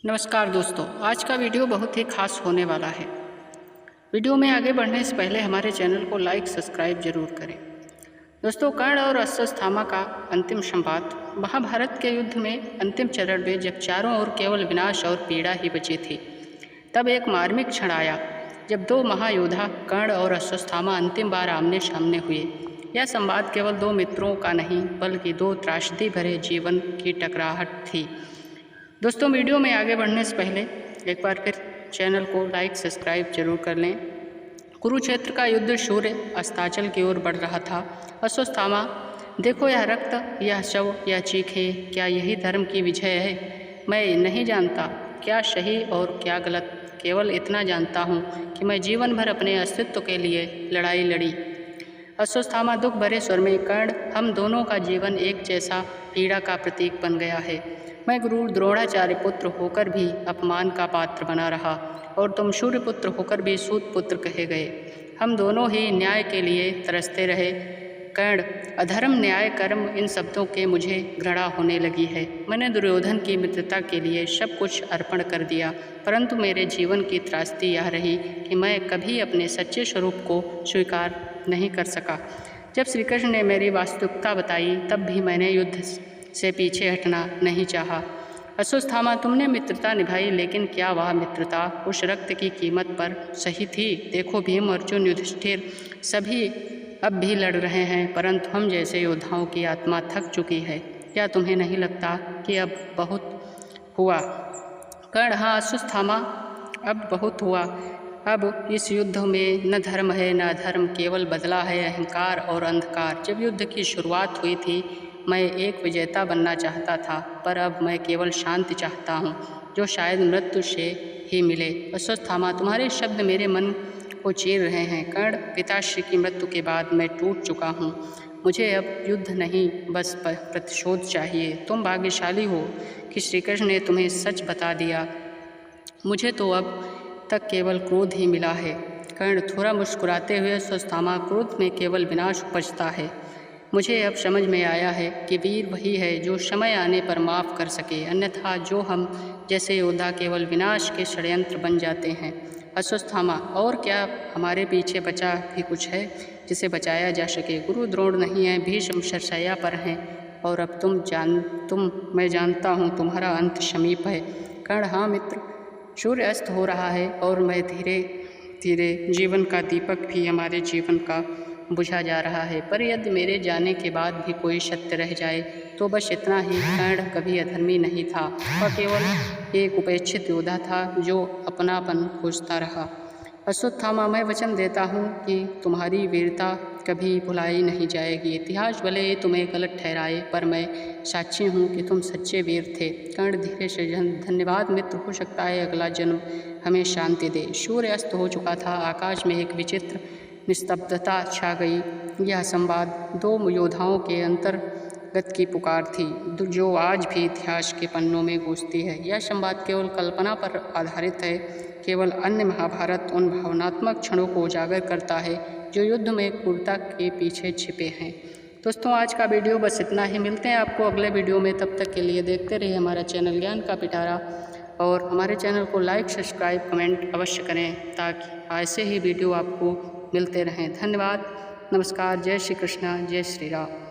नमस्कार दोस्तों, आज का वीडियो बहुत ही खास होने वाला है। वीडियो में आगे बढ़ने से पहले हमारे चैनल को लाइक सब्सक्राइब जरूर करें। दोस्तों, कर्ण और अश्वत्थामा का अंतिम संवाद महाभारत के युद्ध में अंतिम चरण में जब चारों ओर केवल विनाश और पीड़ा ही बची थी, तब एक मार्मिक क्षण आया जब दो महायोद्धा कर्ण और अश्वत्थामा अंतिम बार आमने सामने हुए। यह संवाद केवल दो मित्रों का नहीं बल्कि दो त्रासदी भरे जीवन की टकराहट थी। दोस्तों, वीडियो में आगे बढ़ने से पहले एक बार फिर चैनल को लाइक सब्सक्राइब जरूर कर लें। कुरुक्षेत्र का युद्ध सूर्य अस्ताचल की ओर बढ़ रहा था। अश्वत्थामा, देखो यह रक्त, यह शव, यह चीखें, क्या यही धर्म की विजय है? मैं नहीं जानता क्या सही और क्या गलत, केवल इतना जानता हूँ कि मैं जीवन भर अपने अस्तित्व के लिए लड़ाई लड़ी। अश्वत्थामा दुख भरे स्वर में, कर्ण, हम दोनों का जीवन एक जैसा पीड़ा का प्रतीक बन गया है। मैं गुरु द्रोणाचार्य पुत्र होकर भी अपमान का पात्र बना रहा और तुम सूर्य पुत्र होकर भी सूत पुत्र कहे गए। हम दोनों ही न्याय के लिए तरसते रहे। कर्ण, अधर्म, न्याय, कर्म, इन शब्दों के मुझे घृणा होने लगी है। मैंने दुर्योधन की मित्रता के लिए सब कुछ अर्पण कर दिया, परंतु मेरे जीवन की त्रासदी यह रही कि मैं कभी अपने सच्चे स्वरूप को स्वीकार नहीं कर सका। जब श्री कृष्ण ने मेरी वास्तविकता बताई, तब भी मैंने युद्ध से पीछे हटना नहीं चाहा। अश्वत्थामा, तुमने मित्रता निभाई, लेकिन क्या वह मित्रता उस रक्त की कीमत पर सही थी? देखो, भीम, अर्जुन, युधिष्ठिर सभी अब भी लड़ रहे हैं, परंतु हम जैसे योद्धाओं की आत्मा थक चुकी है। क्या तुम्हें नहीं लगता कि अब बहुत हुआ? कर्ण, हाँ अश्वत्थामा, अब बहुत हुआ। अब इस युद्ध में न धर्म है न अधर्म, केवल बदला है अहंकार और अंधकार। जब युद्ध की शुरुआत हुई थी, मैं एक विजेता बनना चाहता था, पर अब मैं केवल शांति चाहता हूँ, जो शायद मृत्यु से ही मिले। अश्वत्थामा, तुम्हारे शब्द मेरे मन को चीर रहे हैं। कर्ण, पिताश्री की मृत्यु के बाद मैं टूट चुका हूँ। मुझे अब युद्ध नहीं, बस प्रतिशोध चाहिए। तुम भाग्यशाली हो कि श्री कृष्ण ने तुम्हें सच बता दिया। मुझे तो अब तक केवल क्रोध ही मिला है। कर्ण, थोड़ा मुस्कुराते हुए अश्वत्थामा, क्रोध में केवल विनाश उपजता है। मुझे अब समझ में आया है कि वीर वही है जो समय आने पर माफ़ कर सके, अन्यथा जो हम जैसे योद्धा केवल विनाश के षड्यंत्र बन जाते हैं। अश्वत्थामा, और क्या हमारे पीछे बचा भी कुछ है जिसे बचाया जा सके? गुरु द्रोण नहीं है, भीष्म शरशय्या पर हैं, और अब मैं जानता हूँ तुम्हारा अंत समीप है। कर्ण, हाँ मित्र, सूर्य अस्त हो रहा है और मैं धीरे धीरे जीवन का दीपक भी हमारे जीवन का बुझा जा रहा है, पर यदि मेरे जाने के बाद भी कोई सत्य रह जाए तो बस इतना ही। कर्ण कभी अधर्मी नहीं था, वह केवल एक उपेक्षित योद्धा था जो अपनापन खोजता रहा। अश्वत्थामा, मैं वचन देता हूँ कि तुम्हारी वीरता कभी भुलाई नहीं जाएगी। इतिहास भले ही तुम्हें गलत ठहराए, पर मैं साक्षी हूँ कि तुम सच्चे वीर थे। कर्ण धीरे से, धन्यवाद मित्र, हो सकता है अगला जन्म हमें शांति दे। सूर्य अस्त हो चुका था, आकाश में एक विचित्र निस्तब्धता छा गई। यह संवाद दो योद्धाओं के अंतर्गत की पुकार थी, जो आज भी इतिहास के पन्नों में गूंजती है। यह संवाद केवल कल्पना पर आधारित है, केवल अन्य महाभारत उन भावनात्मक क्षणों को उजागर करता है जो युद्ध में क्रूरता के पीछे छिपे हैं। दोस्तों, आज का वीडियो बस इतना ही। मिलते हैं आपको अगले वीडियो में, तब तक के लिए देखते रहिए हमारा चैनल ज्ञान का पिटारा, और हमारे चैनल को लाइक सब्सक्राइब कमेंट अवश्य करें ताकि ऐसे ही वीडियो आपको मिलते रहें। धन्यवाद, नमस्कार, जय श्री कृष्ण, जय श्री राम।